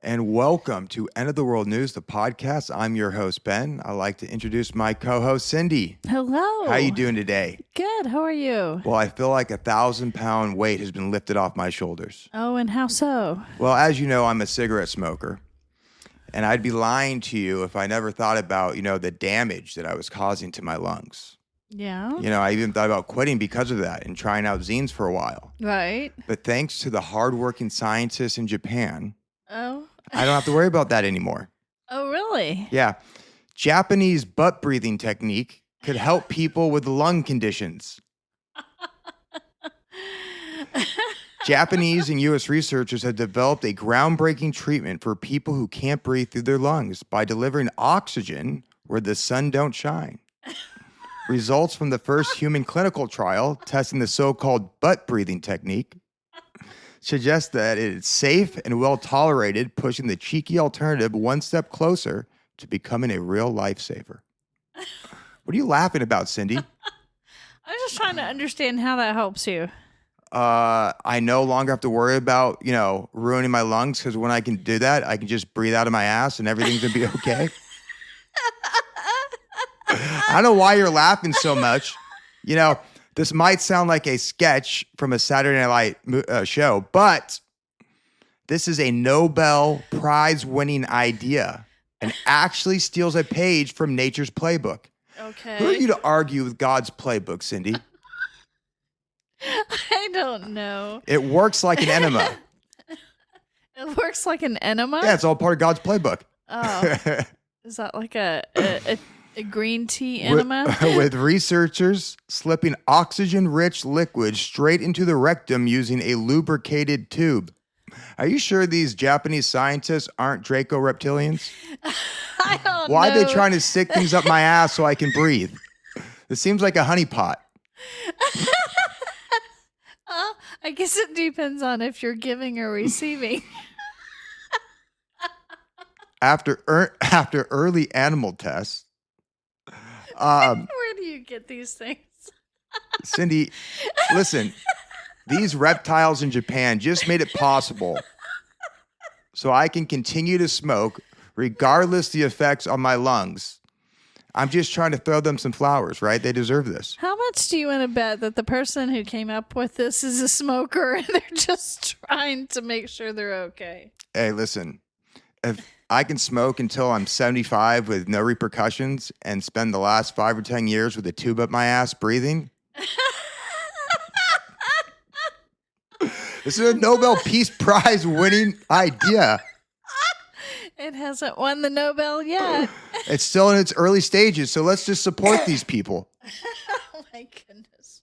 And welcome to End of the World News, the podcast. I'm your host, Ben. I'd like to introduce my co-host, Cindy. Hello. How you doing today? Good. How are you? Well, I feel like 1,000-pound weight has been lifted off my shoulders. Oh, and how so? Well, as you know, I'm a cigarette smoker. And I'd be lying to you if I never thought about, the damage that I was causing to my lungs. Yeah. I even thought about quitting because of that and trying out zines for a while. Right. But thanks to the hardworking scientists in Japan, Oh. I don't have to worry about that anymore. Oh, really? Yeah. Japanese butt breathing technique could help people with lung conditions. Japanese and U.S. researchers have developed a groundbreaking treatment for people who can't breathe through their lungs by delivering oxygen where the sun don't shine. Results from the first human clinical trial testing the so-called butt breathing technique suggest that it is safe and well tolerated, pushing the cheeky alternative one step closer to becoming a real lifesaver. What are you laughing about, Cindy? I'm just trying to understand how that helps you. I no longer have to worry about, ruining my lungs, because when I can do that, I can just breathe out of my ass and everything's going to be okay. I don't know why you're laughing so much. This might sound like a sketch from a Saturday Night Live show, but this is a Nobel Prize-winning idea and actually steals a page from nature's playbook. Okay. Who are you to argue with God's playbook, Cindy? I don't know. It works like an enema. It works like an enema? Yeah, it's all part of God's playbook. Oh. Is that like a green tea enema? With researchers slipping oxygen-rich liquid straight into the rectum using a lubricated tube. Are you sure these Japanese scientists aren't Draco reptilians? I don't know. Why are they trying to stick things up my ass so I can breathe? This seems like a honeypot. I guess it depends on if you're giving or receiving. After early animal tests, Where do you get these things? Cindy, listen, these reptiles in Japan just made it possible so I can continue to smoke regardless the effects on my lungs. I'm just trying to throw them some flowers, right? They deserve this. How much do you want to bet that the person who came up with this is a smoker and they're just trying to make sure they're okay? Hey, listen, if I can smoke until I'm 75 with no repercussions and spend the last 5 or 10 years with a tube up my ass breathing, this is a Nobel Peace Prize winning idea. It hasn't won the Nobel yet. It's still in its early stages, so let's just support these people. Oh my goodness.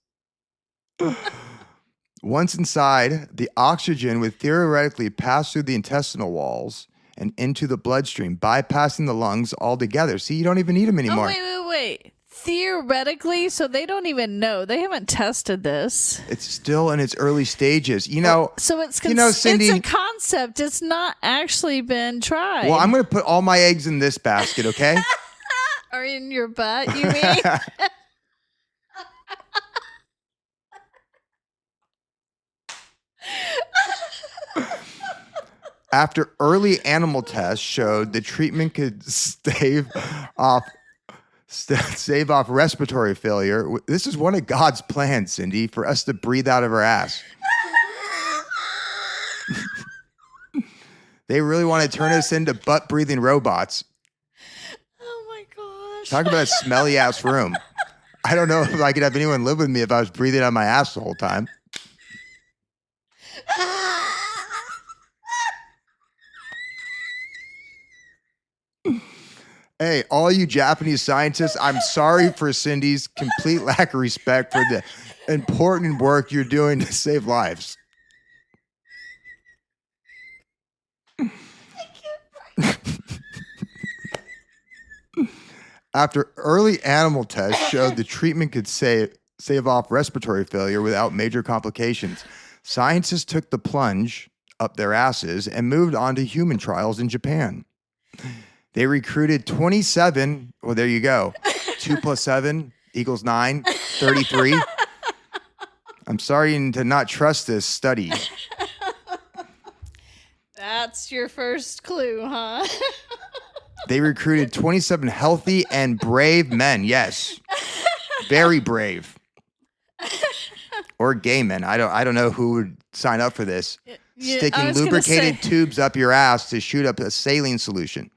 Once inside, the oxygen would theoretically pass through the intestinal walls and into the bloodstream, bypassing the lungs altogether. See, you don't even need them anymore. Oh, wait. Theoretically, so they don't even know. They haven't tested this. It's still in its early stages. So it's Cindy, it's a concept. It's not actually been tried. Well, I'm going to put all my eggs in this basket, okay? Or in your butt, you mean? After early animal tests showed the treatment could stave off respiratory failure. This is one of God's plans, Cindy, for us to breathe out of our ass. They really want to turn us into butt-breathing robots. Oh, my gosh. Talk about a smelly-ass room. I don't know if I could have anyone live with me if I was breathing out of my ass the whole time. Hey, all you Japanese scientists, I'm sorry for Cindy's complete lack of respect for the important work you're doing to save lives. After early animal tests showed the treatment could save off respiratory failure without major complications, scientists took the plunge up their asses and moved on to human trials in Japan. They recruited 27. Well, there you go. 2 + 7 = 9, 33. I'm sorry to not trust this study. That's your first clue, huh? They recruited 27 healthy and brave men. Yes. Very brave. Or gay men. I don't know who would sign up for this. Yeah, Sticking lubricated tubes up your ass to shoot up a saline solution.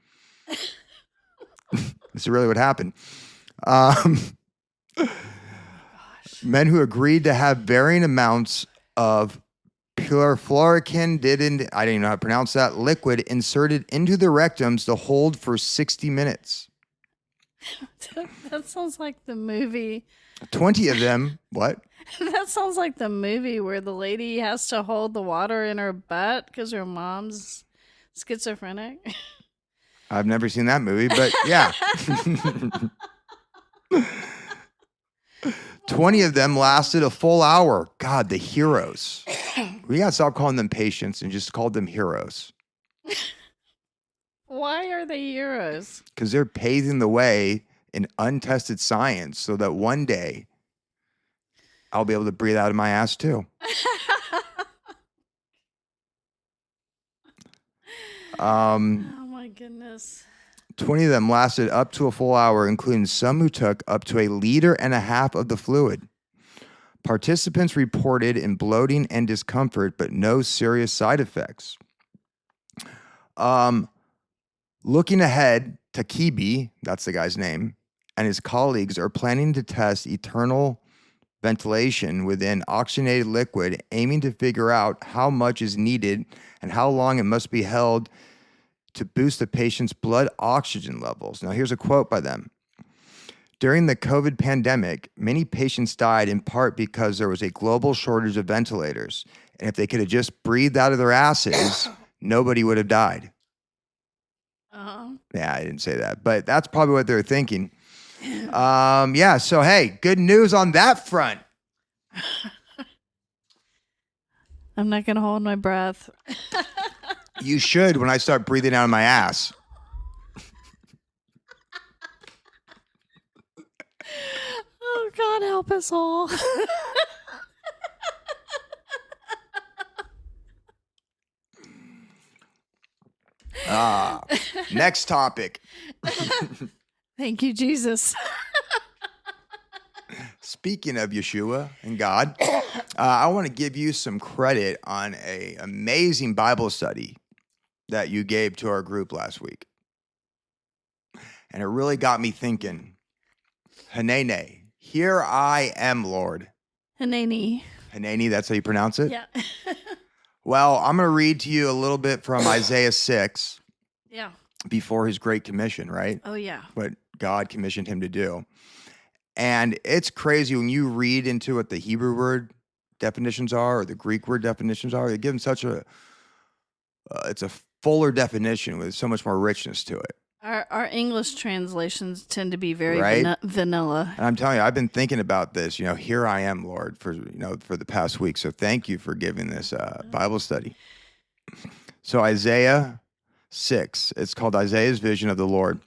This is really what happened. Men who agreed to have varying amounts of I didn't even know how to pronounce that, liquid inserted into their rectums to hold for 60 minutes. That sounds like the movie. 20 of them, what? That sounds like the movie where the lady has to hold the water in her butt because her mom's schizophrenic. I've never seen that movie, but yeah. 20 of them lasted a full hour. God, the heroes. We got to stop calling them patients and just call them heroes. Why are they heroes? Because they're paving the way in untested science so that one day I'll be able to breathe out of my ass too. Oh my goodness. 20 of them lasted up to a full hour, including some who took up to 1.5 liters of the fluid. Participants reported in bloating and discomfort, but no serious side effects. Looking ahead, Takibi, that's the guy's name, and his colleagues are planning to test eternal ventilation within oxygenated liquid, aiming to figure out how much is needed and how long it must be held to boost the patient's blood oxygen levels. Now, here's a quote by them. During the COVID pandemic, many patients died in part because there was a global shortage of ventilators. And if they could have just breathed out of their asses, nobody would have died. Yeah, I didn't say that, but that's probably what they're thinking. Yeah, so hey, good news on that front. I'm not going to hold my breath. You should when I start breathing out of my ass. Oh, God, help us all. Next topic. Thank you, Jesus. Speaking of Yeshua and God, I want to give you some credit on an amazing Bible study that you gave to our group last week. And it really got me thinking. Hineni, here I am, Lord. Hineni. Hineni, that's how you pronounce it? Yeah. Well, I'm going to read to you a little bit from Isaiah 6. Yeah. Before his great commission, right? Oh, yeah. What God commissioned him to do. And it's crazy when you read into what the Hebrew word definitions are or the Greek word definitions are. They give them such it's a fuller definition with so much more richness to it. Our English translations tend to be very Right? vanilla. And I'm telling you, I've been thinking about this, here I am, Lord, for the past week. So thank you for giving this Bible study. So Isaiah 6, it's called Isaiah's Vision of the Lord.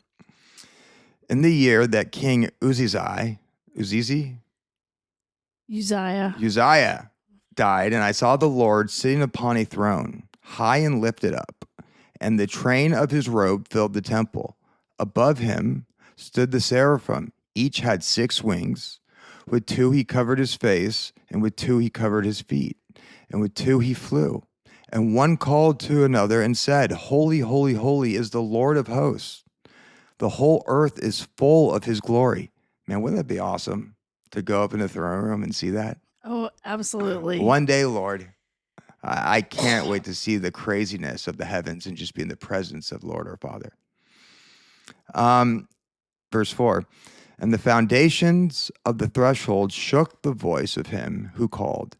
In the year that King Uzziah died, and I saw the Lord sitting upon a throne, high and lifted up, and the train of his robe filled the temple. Above him stood the seraphim. Each had 6 wings. With 2 he covered his face, and with 2 he covered his feet, and with 2 he flew. And one called to another and said, Holy, holy, holy is the Lord of hosts. The whole earth is full of his glory. Man, wouldn't that be awesome to go up in the throne room and see that? Oh, absolutely. One day, Lord, I can't wait to see the craziness of the heavens and just be in the presence of Lord our Father. Verse 4, and the foundations of the threshold shook the voice of him who called,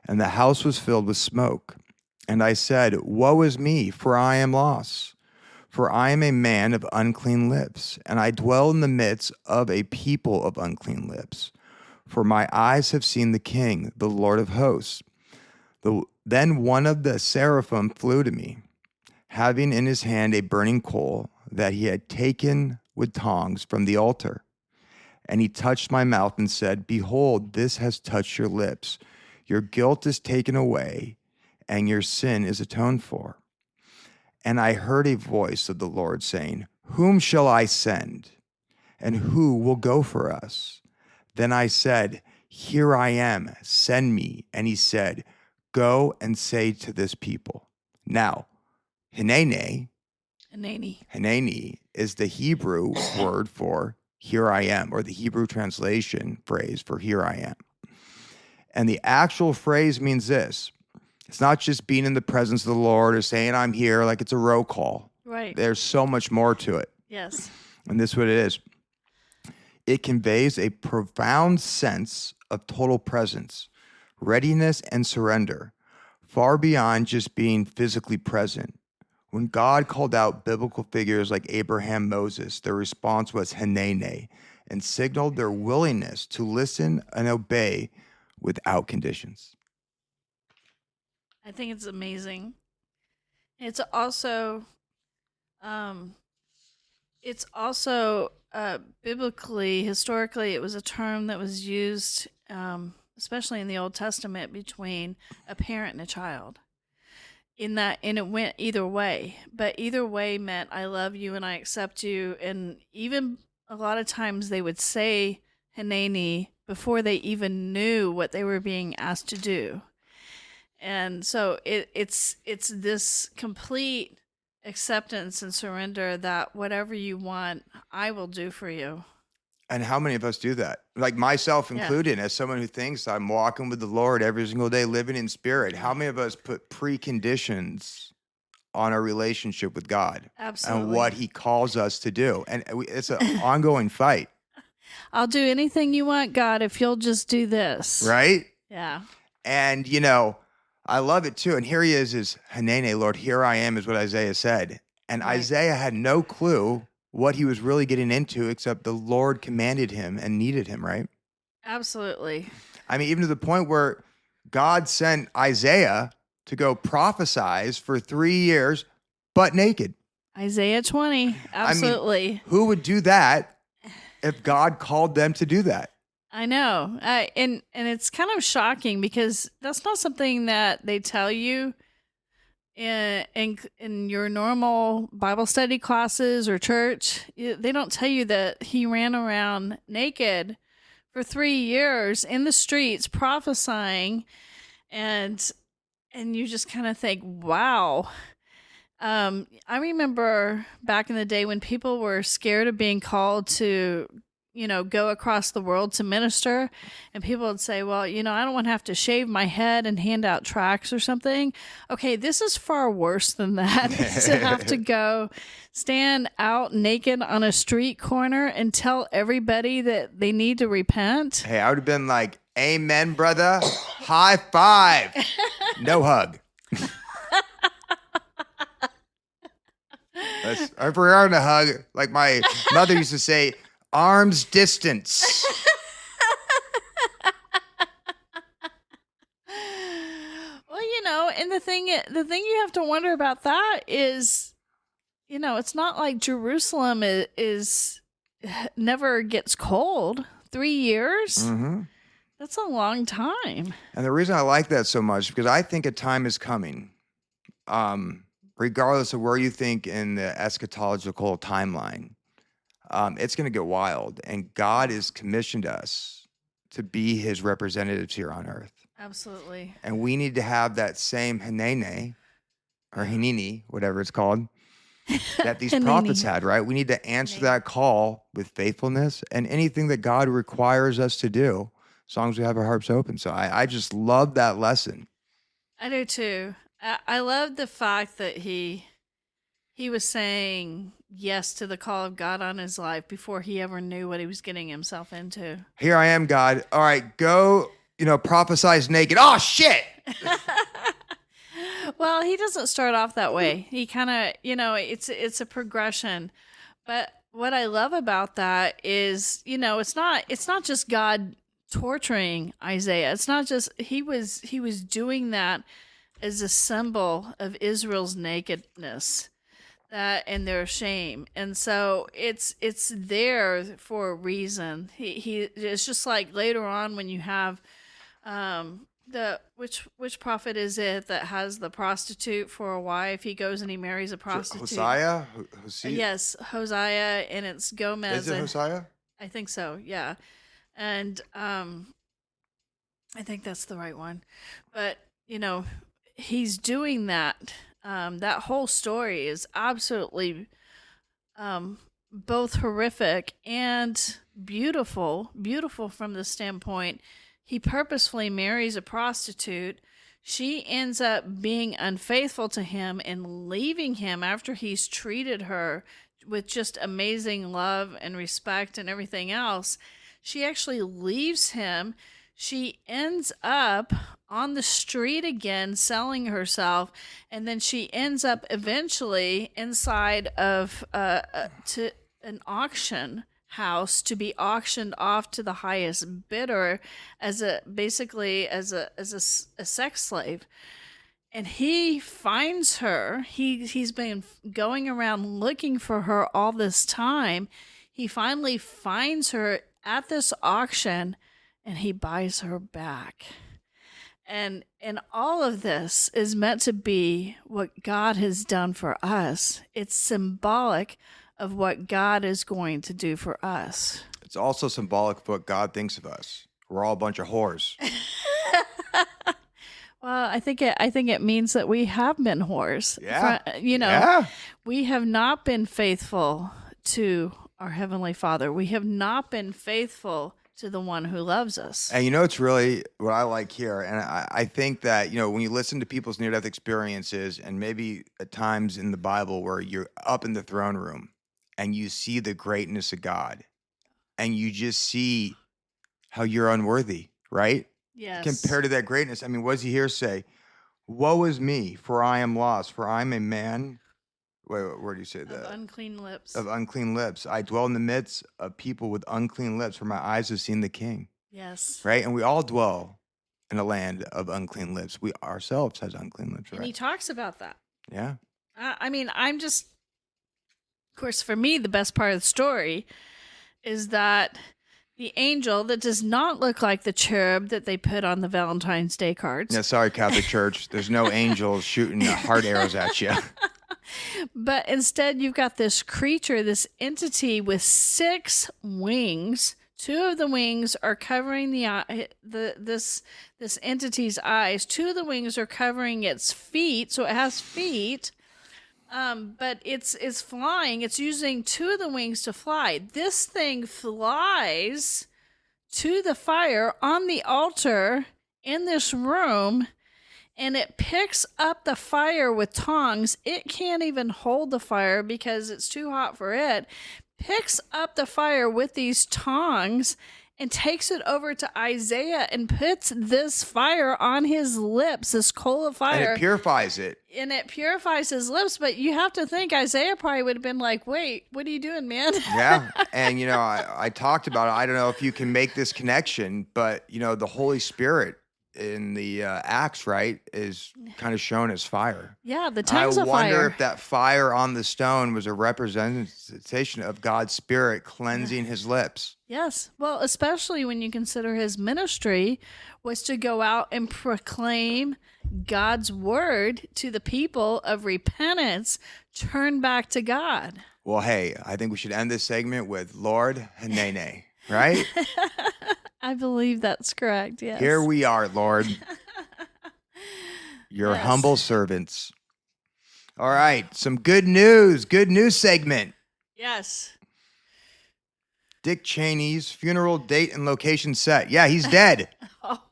and the house was filled with smoke. And I said, Woe is me, for I am lost. For I am a man of unclean lips, and I dwell in the midst of a people of unclean lips. For my eyes have seen the King, the Lord of hosts. Then one of the seraphim flew to me, having in his hand a burning coal that he had taken with tongs from the altar. And he touched my mouth and said, Behold, this has touched your lips. Your guilt is taken away, and your sin is atoned for. And I heard a voice of the Lord saying, whom shall I send? And who will go for us? Then I said, here I am, send me. And he said, go and say to this people. Now, Hineni is the Hebrew word for here I am, or the Hebrew translation phrase for here I am. And the actual phrase means this. It's not just being in the presence of the Lord or saying I'm here like it's a roll call. Right. There's so much more to it. Yes. And this is what it is. It conveys a profound sense of total presence, readiness, and surrender, far beyond just being physically present. When God called out biblical figures like Abraham, Moses, their response was Hineni, and signaled their willingness to listen and obey without conditions. I think it's amazing. It's also, biblically, historically, it was a term that was used, especially in the Old Testament, between a parent and a child. And it went either way, but either way meant I love you and I accept you. And even a lot of times they would say Hineni before they even knew what they were being asked to do. And so it's this complete acceptance and surrender that whatever you want, I will do for you. And how many of us do that? Like myself included, as someone who thinks I'm walking with the Lord every single day, living in spirit. How many of us put preconditions on our relationship with God? Absolutely. And what he calls us to do? And it's an ongoing fight. I'll do anything you want, God, if you'll just do this. Right? Yeah. And, I love it too. And here he is Hineni, Lord, here I am, is what Isaiah said. And Right. Isaiah had no clue what he was really getting into, except the Lord commanded him and needed him, right? Absolutely. I mean, even to the point where God sent Isaiah to go prophesize for 3 years, butt naked. Isaiah 20. Absolutely. I mean, who would do that if God called them to do that? I know. And it's kind of shocking because that's not something that they tell you in your normal Bible study classes or church. They don't tell you that he ran around naked for 3 years in the streets prophesying, and you just kind of think, wow. I remember back in the day when people were scared of being called to go across the world to minister, and people would say, well, I don't want to have to shave my head and hand out tracts or something. Okay, this is far worse than that. To have to go stand out naked on a street corner and tell everybody that they need to repent. Hey, I would have been like, amen, brother. High five. No hug. If we're on a hug, like my mother used to say, arm's distance. Well, and the thing you have to wonder about that is, it's not like Jerusalem is never gets cold. 3 years? Mm-hmm. That's a long time. And the reason I like that so much is because I think a time is coming, regardless of where you think in the eschatological timeline, it's going to get wild. And God has commissioned us to be his representatives here on earth. Absolutely. And we need to have that same Hineni, or Hineni, whatever it's called, that these prophets had, right? We need to answer that call with faithfulness and anything that God requires us to do, as long as we have our hearts open. So I just love that lesson. I do too. I love the fact that he was saying yes to the call of God on his life before he ever knew what he was getting himself into. Here I am, God. All right, go, prophesize naked. Oh, shit. Well, he doesn't start off that way. He kind of, it's a progression. But what I love about that is, it's not just God torturing Isaiah. It's not just he was doing that as a symbol of Israel's nakedness, and their shame. And so it's there for a reason. He it's just like later on when you have Which prophet is it that has the prostitute for a wife? He goes and he marries a prostitute. Hosea? Yes, Hosea, and it's Gomez. Is it Hosea? I think so. Yeah, and I think that's the right one. But he's doing that. That whole story is absolutely both horrific and beautiful from the standpoint he purposefully marries a prostitute. She ends up being unfaithful to him and leaving him after he's treated her with just amazing love and respect and everything else. She actually leaves him. She ends up on the street again selling herself, and then she ends up eventually inside of to an auction house to be auctioned off to the highest bidder as a sex slave. And he finds her. He's been going around looking for her all this time. He finally finds her at this auction, and he buys her back. And all of this is meant to be what God has done for us. It's symbolic of what God is going to do for us. It's also symbolic of what God thinks of us. We're all a bunch of whores. Well, I think it means that we have been whores. Yeah. We have not been faithful to our Heavenly Father. We have not been faithful to the one who loves us. And it's really what I like here. And I think that, when you listen to people's near-death experiences, and maybe at times in the Bible where you're up in the throne room and you see the greatness of God and you just see how you're unworthy, right? Yes. Compared to that greatness. I mean, what does he here say? Woe is me, for I am lost, for I'm a man. Wait, where do you say that? Of unclean lips. Of unclean lips. I dwell in the midst of people with unclean lips, for my eyes have seen the King. Yes. Right? And we all dwell in a land of unclean lips. We ourselves has unclean lips, right? And he talks about that. Yeah. I'm just, of course, for me, the best part of the story is that the angel that does not look like the cherub that they put on the Valentine's Day cards. Yeah, sorry, Catholic Church. There's no angels shooting heart arrows at you. But instead, you've got this creature, this entity with 6 wings. 2 of the wings are covering this entity's eyes. 2 of the wings are covering its feet, so it has feet. But it's flying. It's using 2 of the wings to fly. This thing flies to the fire on the altar in this room, and it picks up the fire with tongs. It can't even hold the fire because it's too hot for it. Picks up the fire with these tongs and takes it over to Isaiah and puts this fire on his lips, this coal of fire. And it purifies it. And it purifies his lips. But you have to think Isaiah probably would have been like, wait, what are you doing, man? Yeah. And, I talked about it. I don't know if you can make this connection, but, the Holy Spirit in the Acts, right, is kind of shown as fire. Yeah, the tongues of fire. I wonder if that fire on the stone was a representation of God's Spirit cleansing his lips. Yes. Well, especially when you consider his ministry was to go out and proclaim God's word to the people of repentance, turn back to God. Well, hey, I think we should end this segment with Lord Hineni, right? I believe that's correct, yes. Here we are, Lord. Your humble servants. All right, some good news. Good news segment. Yes. Dick Cheney's funeral date and location set. Yeah, he's dead. Oh.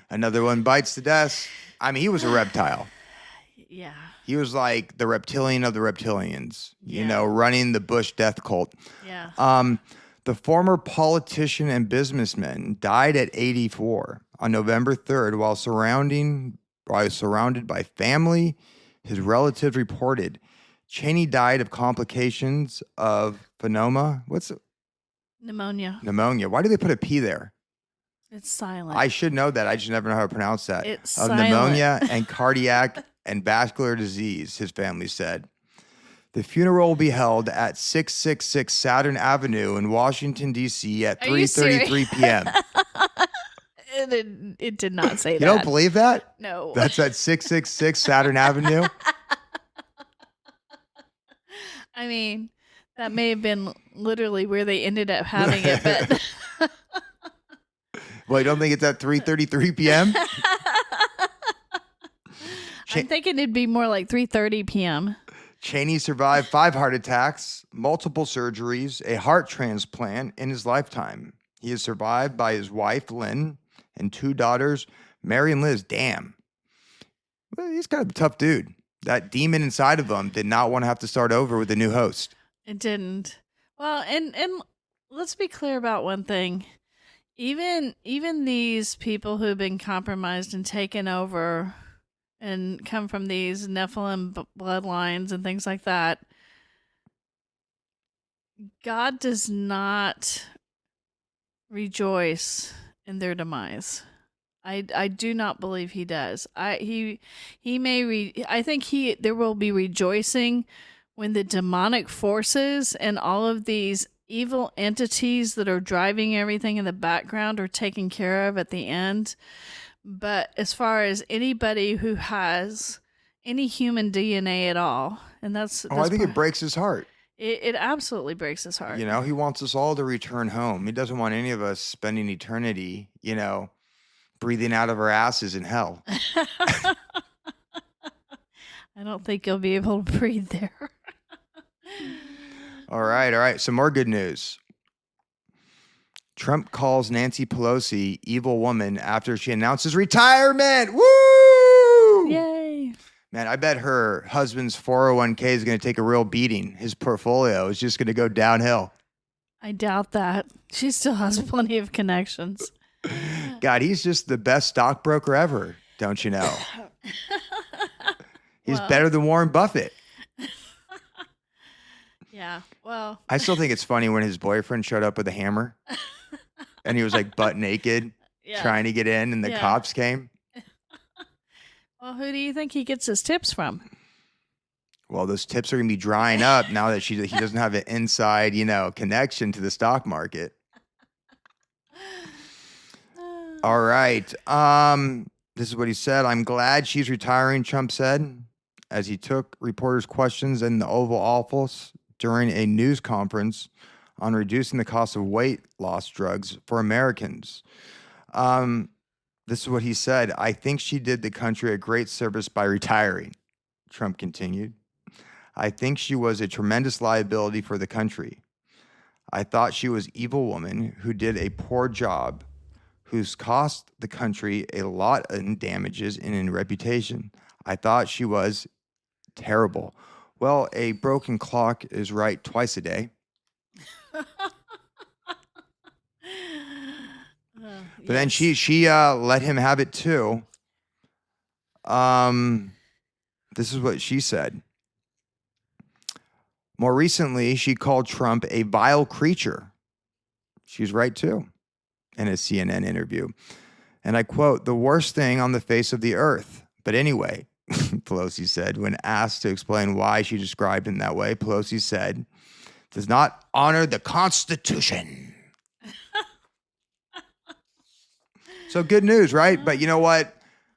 Another one bites the dust. I mean, he was a reptile. Yeah. He was like the reptilian of the reptilians, Yeah. Running the Bush death cult. Yeah. The former politician and businessman died at 84 on November 3rd while surrounded by family. His relatives reported Cheney died of complications of pneumonia. Pneumonia. Pneumonia. Why do they put a P there? It's silent. I should know that. I just never know how to pronounce that. It's of silent. Pneumonia and cardiac and vascular disease, his family said. The funeral will be held at 666 Saturn Avenue in Washington, D.C. at 3:33 p.m. It did not say You that. don't believe that? No. That's at 666 Saturn Avenue. I mean, that may have been literally where they ended up having it, but Well, you don't think it's at 3:33 p.m.? I'm thinking it'd be more like 3:30 p.m. Cheney survived 5 heart attacks, multiple surgeries, a heart transplant in his lifetime. He is survived by his wife, Lynn, and 2 daughters, Mary and Liz. Damn. Well, he's kind of a tough dude. That demon inside of him did not want to have to start over with a new host. It didn't. Well, and let's be clear about one thing. Even these people who've been compromised and taken over and come from these Nephilim bloodlines and things like that, God does not rejoice in their demise. I do not believe he does. He may I think there will be rejoicing when the demonic forces and all of these evil entities that are driving everything in the background are taken care of at the end. But as far as anybody who has any human DNA at all, and that's I think it breaks his heart. It absolutely breaks his heart. You know, he wants us all to return home. He doesn't want any of us spending eternity, breathing out of our asses in hell. I don't think you'll be able to breathe there. All right. Some more good news. Trump calls Nancy Pelosi evil woman after she announces retirement. Woo! Yay. Man, I bet her husband's 401k is going to take a real beating. His portfolio is just going to go downhill. I doubt that. She still has plenty of connections. God, he's just the best stockbroker ever, don't you know? He's better than Warren Buffett. Yeah, well. I still think it's funny when his boyfriend showed up with a hammer and he was like butt naked trying to get in and the cops came. Well, who do you think he gets his tips from? Well, those tips are going to be drying up now that he doesn't have an inside, connection to the stock market. All right. This is what he said. I'm glad she's retiring, Trump said, as he took reporters' questions in the Oval Office during a news conference on reducing the cost of weight loss drugs for Americans. This is what he said. I think she did the country a great service by retiring, Trump continued. I think she was a tremendous liability for the country. I thought she was an evil woman who did a poor job, who's cost the country a lot in damages and in reputation. I thought she was terrible. Well, a broken clock is right twice a day. But then she let him have it too. This is what she said. More recently, she called Trump a vile creature. She's right too. In a CNN interview. And I quote, the worst thing on the face of the earth. But anyway, Pelosi said, when asked to explain why she described him that way, Pelosi said, does not honor the Constitution. So good news, right? But you know what?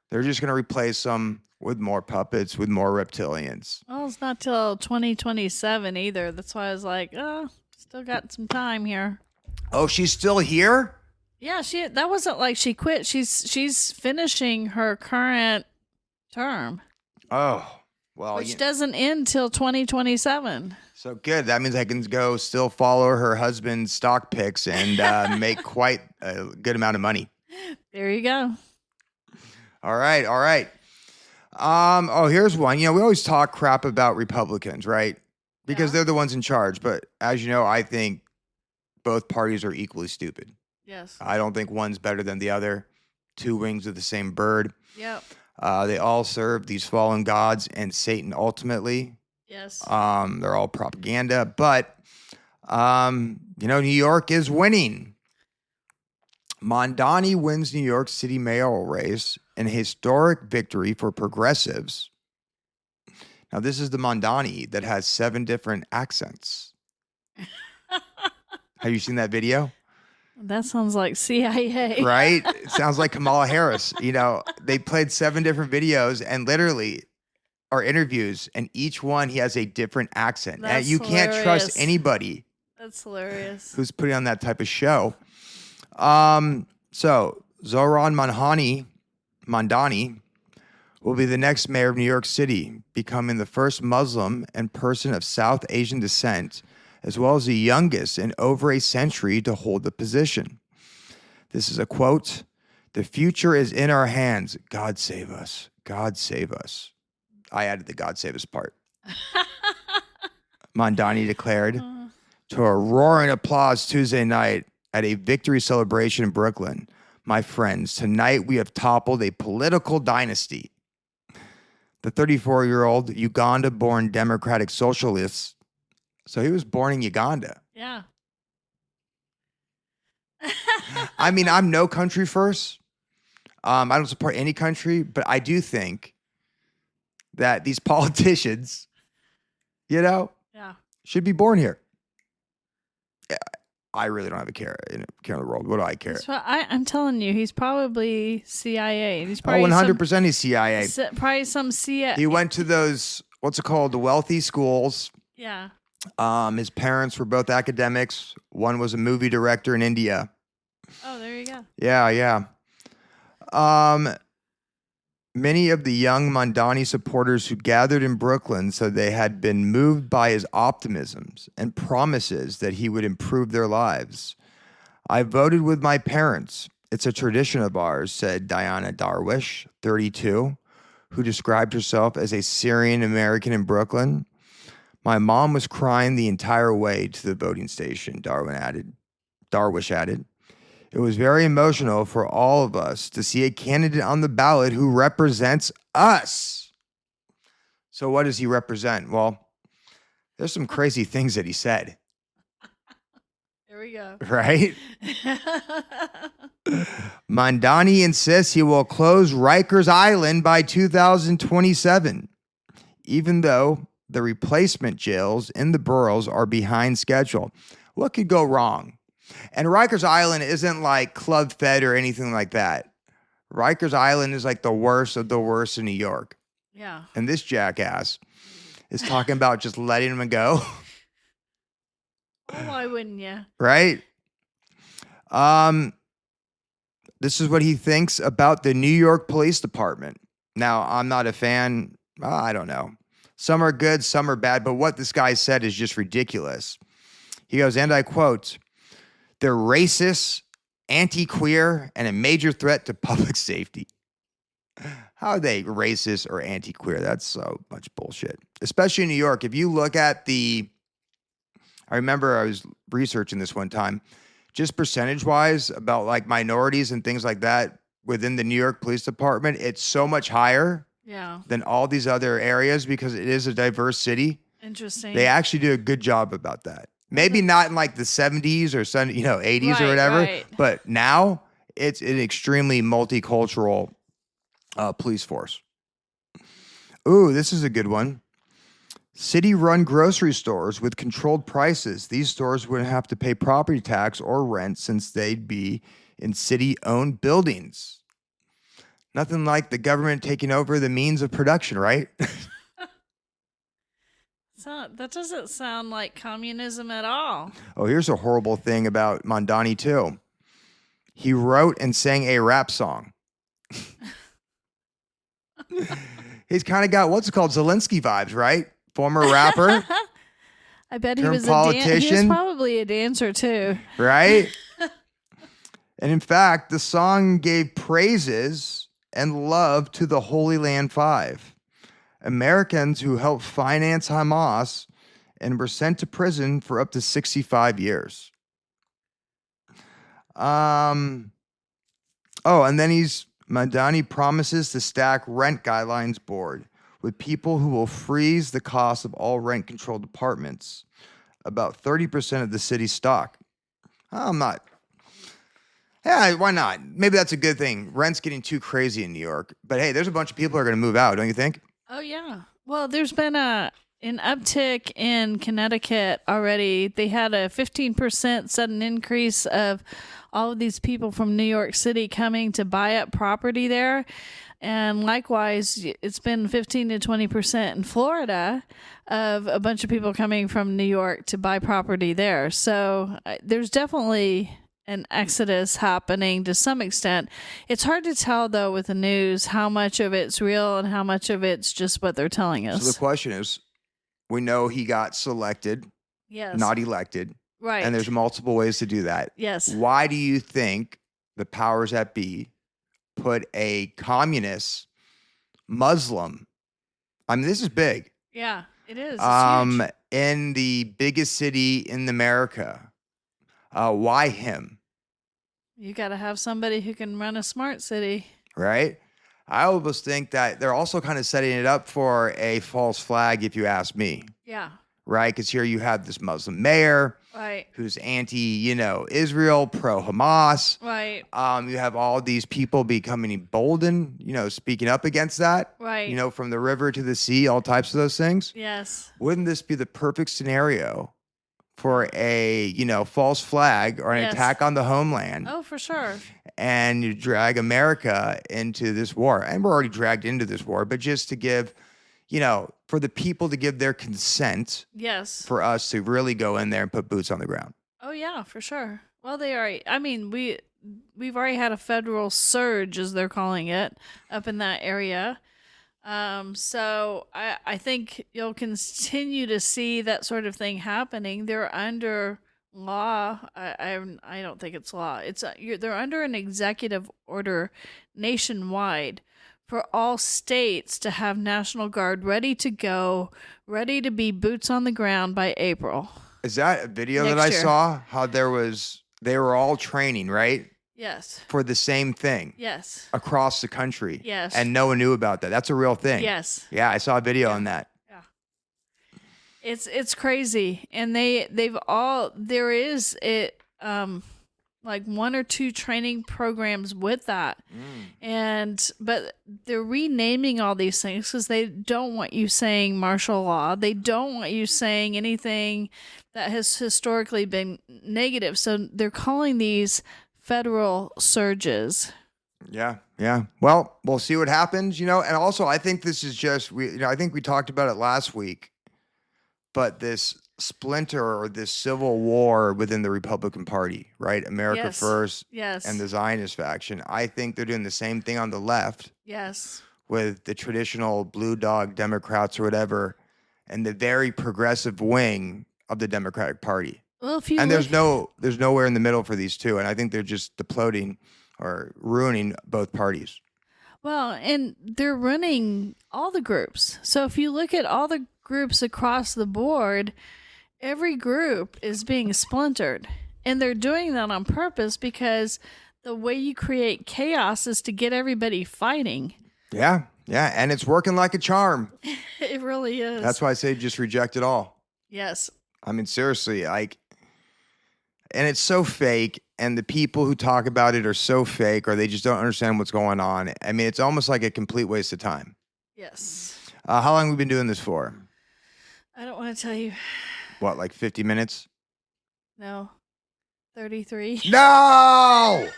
They're just going to replace them with more puppets, with more reptilians. Well, it's not till 2027 either. That's why I was like, still got some time here. Oh, she's still here? Yeah, that wasn't like she quit. She's finishing her current term. Oh, well. Which doesn't end till 2027. So good. That means I can go still follow her husband's stock picks and make quite a good amount of money. There you go. All right. Here's one. We always talk crap about Republicans, right? Because they're the ones in charge. But as you know, I think both parties are equally stupid. Yes. I don't think one's better than the other. Two wings of the same bird. Yep. They all serve these fallen gods and Satan ultimately. Yes. They're all propaganda. But, New York is winning. Mondani wins New York City mayoral race, an historic victory for progressives. Now, this is the Mondani that has 7 different accents. Have you seen that video? That sounds like CIA. right? It sounds like Kamala Harris. You know, they played 7 different videos and literally are interviews, and each one he has a different accent. And That's you can't trust hilarious. anybody That's hilarious. who's putting on that type of show. So Zohran Mamdani will be the next mayor of New York City, becoming the first Muslim and person of South Asian descent, as well as the youngest in over a century to hold the position. This is a quote: "The future is in our hands. God save us. God save us." I added the God save us part. Mamdani declared to a roaring applause Tuesday night at a victory celebration in Brooklyn. "My friends, tonight we have toppled a political dynasty." The 34-year-old Uganda-born democratic socialist, so he was born in Uganda. Yeah. I mean, I'm no country first. I don't support any country, but I do think that these politicians, Yeah. should be born here. I really don't have a care in the world. What do I care? I'm telling you, he's probably CIA. He's Oh, probably 100% he's CIA. probably some CIA. He went to those, what's it called, the wealthy schools. Yeah. His parents were both academics. One was a movie director in India. Oh, there you go. Yeah. Many of the young Mamdani supporters who gathered in Brooklyn said they had been moved by his optimisms and promises that he would improve their lives. "I voted with my parents. It's a tradition of ours," said Diana Darwish, 32, who described herself as a Syrian American in Brooklyn. "My mom was crying the entire way to the voting station," Darwish added. "It was very emotional for all of us to see a candidate on the ballot who represents us." So what does he represent? Well, there's some crazy things that he said, Here we go. right? Mamdani insists he will close Rikers Island by 2027, even though the replacement jails in the boroughs are behind schedule. What could go wrong? And Rikers Island isn't like Club Fed or anything like that. Rikers Island is like the worst of the worst in New York. Yeah. And this jackass is talking about just letting them go. Oh, why wouldn't you? Right? This is what he thinks about the New York Police Department. Now, I'm not a fan. I don't know. Some are good, some are bad. But what this guy said is just ridiculous. He goes, and I quote, "They're racist, anti-queer, and a major threat to public safety." How are they racist or anti-queer? That's so much bullshit. Especially in New York. If you look at I remember I was researching this one time, just percentage-wise about like minorities and things like that within the New York Police Department, it's so much higher than all these other areas because it is a diverse city. Interesting. They actually do a good job about that. Maybe not in like the 70s or 80s or whatever, right. but now it's an extremely multicultural police force. Ooh, this is a good one. City-run grocery stores with controlled prices. These stores wouldn't have to pay property tax or rent since they'd be in city-owned buildings. Nothing like the government taking over the means of production, right? So that doesn't sound like communism at all. Oh, here's a horrible thing about Mamdani, too. He wrote and sang a rap song. He's kind of got what's it called, Zelensky vibes, right? Former rapper. I bet he turned was politician. He was probably a dancer too. Right? And in fact, the song gave praises and love to the Holy Land Five, Americans who helped finance Hamas and were sent to prison for up to 65 years. And then Mamdani promises to stack rent guidelines board with people who will freeze the cost of all rent-controlled apartments, about 30% of the city's stock. I'm not. Yeah, why not? Maybe that's a good thing. Rent's getting too crazy in New York. But hey, there's a bunch of people who are going to move out, don't you think? Oh, yeah. Well, there's been an uptick in Connecticut already. They had a 15% sudden increase of all of these people from New York City coming to buy up property there. And likewise, it's been 15 to 20% in Florida of a bunch of people coming from New York to buy property there. So there's definitely an exodus happening to some extent. It's hard to tell, though, with the news, how much of it's real and how much of it's just what they're telling us. So the question is, we know he got selected, Yes. not elected. Right. And there's multiple ways to do that. Yes. Why do you think the powers that be put a communist Muslim, I mean, this is big, Yeah, it is. It's huge. in the biggest city in America? Why him? You got to have somebody who can run a smart city. Right? I almost think that they're also kind of setting it up for a false flag, if you ask me. Yeah. Right? Because here you have this Muslim mayor Right. who's anti-Israel, pro-Hamas. Right. You have all these people becoming emboldened, speaking up against that. Right. From the river to the sea, all types of those things. Yes. Wouldn't this be the perfect scenario for a, false flag or an Yes. attack on the homeland? Oh, for sure. And you drag America into this war. And we're already dragged into this war, but just to give, for the people to give their consent Yes. for us to really go in there and put boots on the ground. Oh, yeah, for sure. Well, they are. I mean, we've already had a federal surge, as they're calling it, up in that area. So I think you'll continue to see that sort of thing happening. They're under law. I don't think it's law. They're under an executive order nationwide for all states to have National Guard ready to go, ready to be boots on the ground by April. Is that a video that Next I year. saw? How they were all training, right? Yes. For the same thing Yes. across the country. Yes. And no one knew about that. That's a real thing. Yes. Yeah, I saw a video on that. It's crazy, and there is like one or two training programs with that, but they're renaming all these things because they don't want you saying martial law. They don't want you saying anything that has historically been negative. So they're calling these federal surges. Yeah. Well, we'll see what happens, and also I think this is just I think we talked about it last week. But this splinter or this civil war within the Republican Party, right? America Yes. First Yes. and the Zionist faction. I think they're doing the same thing on the left Yes. with the traditional blue dog Democrats or whatever and the very progressive wing of the Democratic Party. Well, if you And look- there's nowhere in the middle for these two. And I think they're just deploting or ruining both parties. Well, and they're running all the groups. So if you look at all the groups across the board, every group is being splintered. And they're doing that on purpose because the way you create chaos is to get everybody fighting. Yeah. And it's working like a charm. It really is. That's why I say just reject it all. Yes. I mean, seriously, and it's so fake, and the people who talk about it are so fake, or they just don't understand what's going on. I mean, it's almost like a complete waste of time. Yes. How long have we been doing this for? I don't want to tell you. What, like 50 minutes? No. 33. No!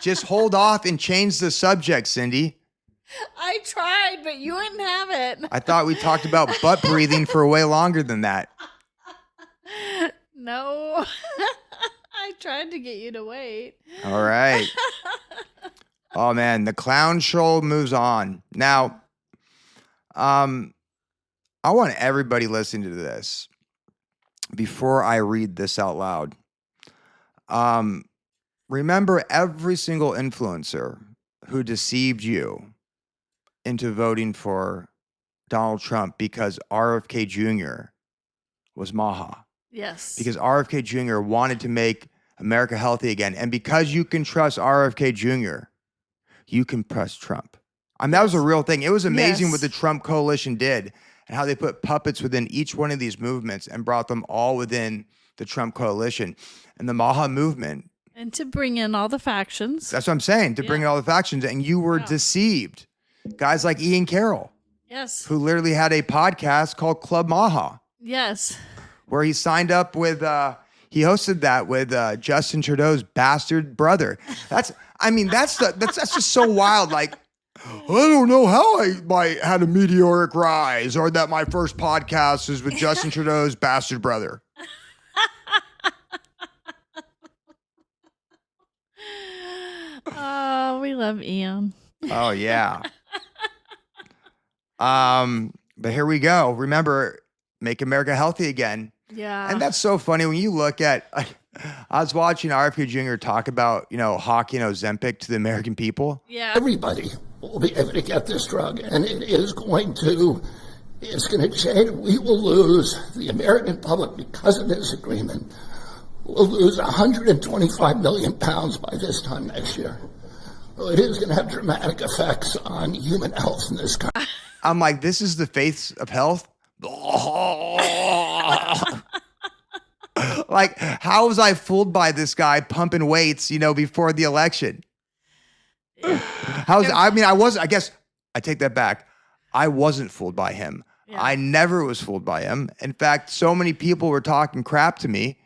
Just hold off and change the subject, Cindy. I tried, but you wouldn't have it. I thought we talked about butt breathing for way longer than that. No. I tried to get you to wait. All right. Oh, man, the clown show moves on. Now, I want everybody listening to this, before I read this out loud, remember every single influencer who deceived you into voting for Donald Trump because RFK Jr. was Maha. Yes. Because RFK Jr. wanted to make America healthy again. And because you can trust RFK Jr., you can trust Trump. I mean, that was a real thing. It was amazing what the Trump coalition did and how they put puppets within each one of these movements and brought them all within the Trump coalition. And the Maha movement. And to bring in all the factions. That's what I'm saying, to bring in all the factions. And you were deceived. Guys like Ian Carroll. Yes. who literally had a podcast called Club Maha, Yes. where he signed up with, he hosted that with Justin Trudeau's bastard brother. That's just so wild. Like, I don't know how I had a meteoric rise, or that my first podcast is with Justin Trudeau's bastard brother. Oh, we love Ian. Oh yeah. But here we go. Remember, make America healthy again. Yeah. And that's so funny when you look at. I was watching RFK Jr. talk about hawking Ozempic to the American people. Yeah. Everybody will be able to get this drug, and it's going to change. We will lose, the American public, because of this agreement, we'll lose 125 million pounds by this time next year. So it is going to have dramatic effects on human health in this country. I'm like, this is the face of health. Like, how was I fooled by this guy pumping weights, before the election? I guess I take that back. I wasn't fooled by him. Yeah. I never was fooled by him. In fact, so many people were talking crap to me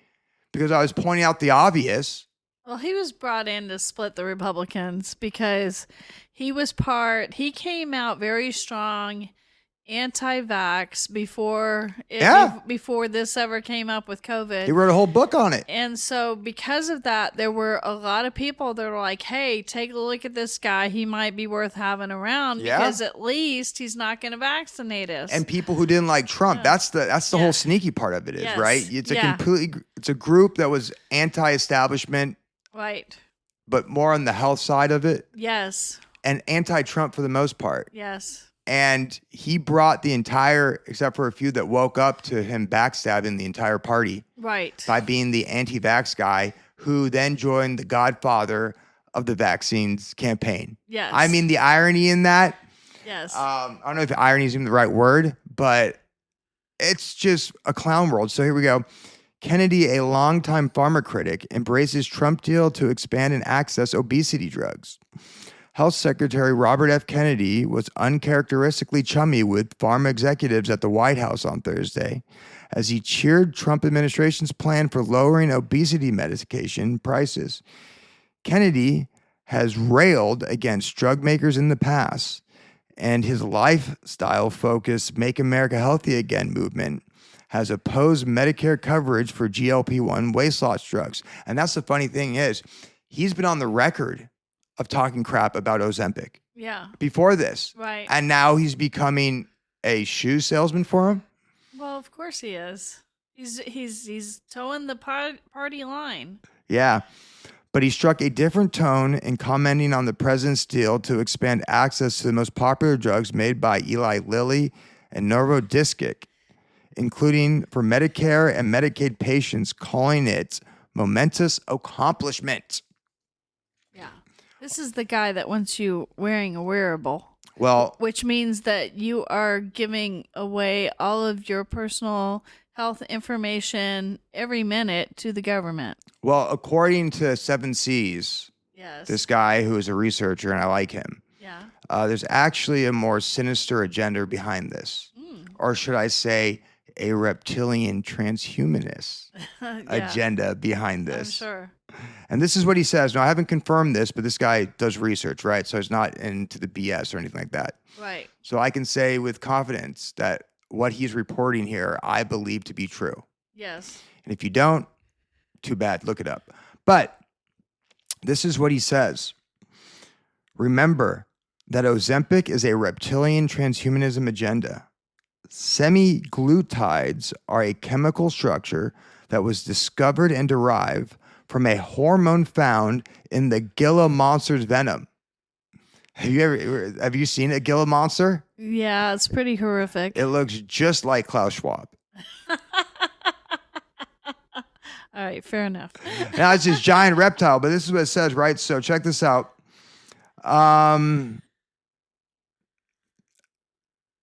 because I was pointing out the obvious. Well, he was brought in to split the Republicans because he came out very strong anti-vax before this ever came up with COVID. He wrote a whole book on it. And so because of that, there were a lot of people that were like, hey, take a look at this guy. He might be worth having around because at least he's not going to vaccinate us. And people who didn't like Trump, that's the whole sneaky part of it is, right? It's it's a group that was anti-establishment. Right. But more on the health side of it. Yes. And anti-Trump for the most part. Yes. And he brought the entire, except for a few that woke up to him backstabbing the entire party. Right. By being the anti-vax guy who then joined the godfather of the vaccines campaign. Yes. I mean, the irony in that. Yes. I don't know if irony is even the right word, but it's just a clown world. So here we go. Kennedy, a longtime pharma critic, embraces Trump deal to expand and access obesity drugs. Health Secretary Robert F. Kennedy was uncharacteristically chummy with pharma executives at the White House on Thursday as he cheered Trump administration's plan for lowering obesity medication prices. Kennedy has railed against drug makers in the past, and his lifestyle-focused Make America Healthy Again movement has opposed Medicare coverage for GLP-1 weight loss drugs. And that's the funny thing is, he's been on the record of talking crap about Ozempic. Yeah. Before this. Right. And now he's becoming a shoe salesman for him? Well, of course he is. He's towing the party line. Yeah. But he struck a different tone in commenting on the president's deal to expand access to the most popular drugs made by Eli Lilly and Novo Nordisk, including for Medicare and Medicaid patients, calling it momentous accomplishment. Yeah. This is the guy that wants you wearing a wearable. Well, which means that you are giving away all of your personal health information every minute to the government. Well, according to 7Cs, yes, this guy who is a researcher, and I like him, there's actually a more sinister agenda behind this. Or should I say a reptilian transhumanist agenda behind this. I'm sure. And this is what he says. Now, I haven't confirmed this, but this guy does research, right? So he's not into the BS or anything like that. Right. So I can say with confidence that what he's reporting here, I believe to be true. Yes. And if you don't, too bad, look it up. But this is what he says. Remember that Ozempic is a reptilian transhumanism agenda. Semaglutides are a chemical structure that was discovered and derived from a hormone found in the Gila monster's venom. Have you seen a Gila monster? Yeah, it's pretty horrific. It looks just like Klaus Schwab. All right, fair enough. Now it's this giant reptile, but this is what it says, right? So check this out.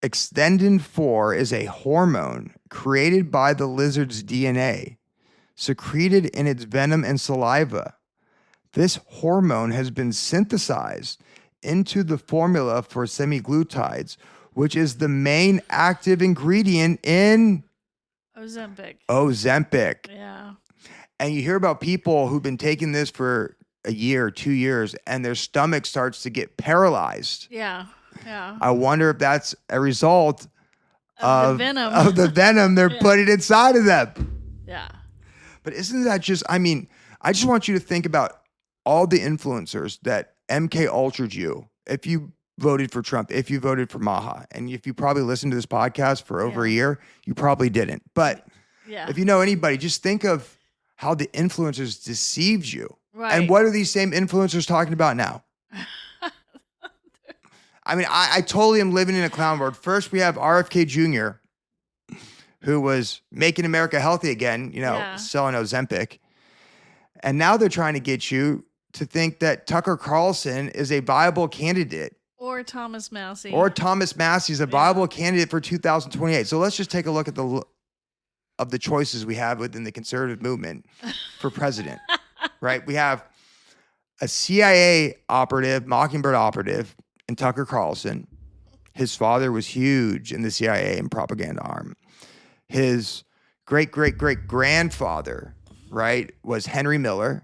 Extendin-4 is a hormone created by the lizard's DNA, secreted in its venom and saliva. This hormone has been synthesized into the formula for semaglutides, which is the main active ingredient in Ozempic. Yeah. And you hear about people who've been taking this for a year, 2 years, and their stomach starts to get paralyzed. Yeah. Yeah. I wonder if that's a result of the venom. Of the venom they're putting inside of them. Yeah. But isn't that just, I mean, I just want you to think about all the influencers that MK Ultra'd you. If you voted for Trump, if you voted for Maha, and if you probably listened to this podcast for over a year, you probably didn't. But if you know anybody, just think of how the influencers deceived you. Right. And what are these same influencers talking about now? I mean, I totally am living in a clown world. First, we have RFK Jr., who was making America healthy again, selling Ozempic. And now they're trying to get you to think that Tucker Carlson is a viable candidate. Or Thomas Massey. Or Thomas Massey is a viable candidate for 2028. So let's just take a look at the choices we have within the conservative movement for president, right? We have a CIA operative, Mockingbird operative, and Tucker Carlson. His father was huge in the CIA and propaganda arm. His great-great-great-grandfather, right, was Henry Miller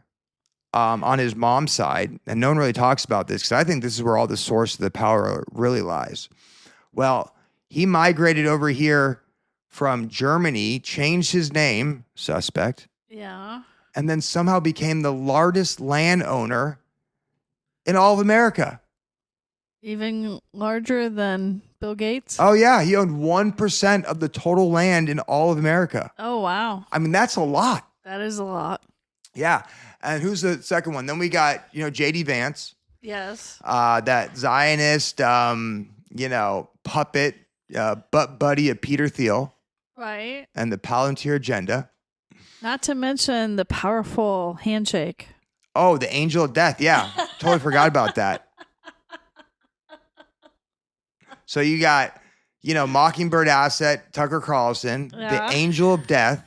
on his mom's side. And no one really talks about this because I think this is where all the source of the power really lies. Well, he migrated over here from Germany, changed his name, suspect. Yeah. And then somehow became the largest landowner in all of America. Even larger than Bill Gates? Oh, yeah. He owned 1% of the total land in all of America. Oh, wow. I mean, that's a lot. That is a lot. Yeah. And who's the second one? Then we got, J.D. Vance. Yes. That Zionist, puppet, butt buddy of Peter Thiel. Right. And the Palantir agenda. Not to mention the powerful handshake. Oh, the angel of death. Yeah. Totally forgot about that. So you got, Mockingbird asset, Tucker Carlson, the angel of death,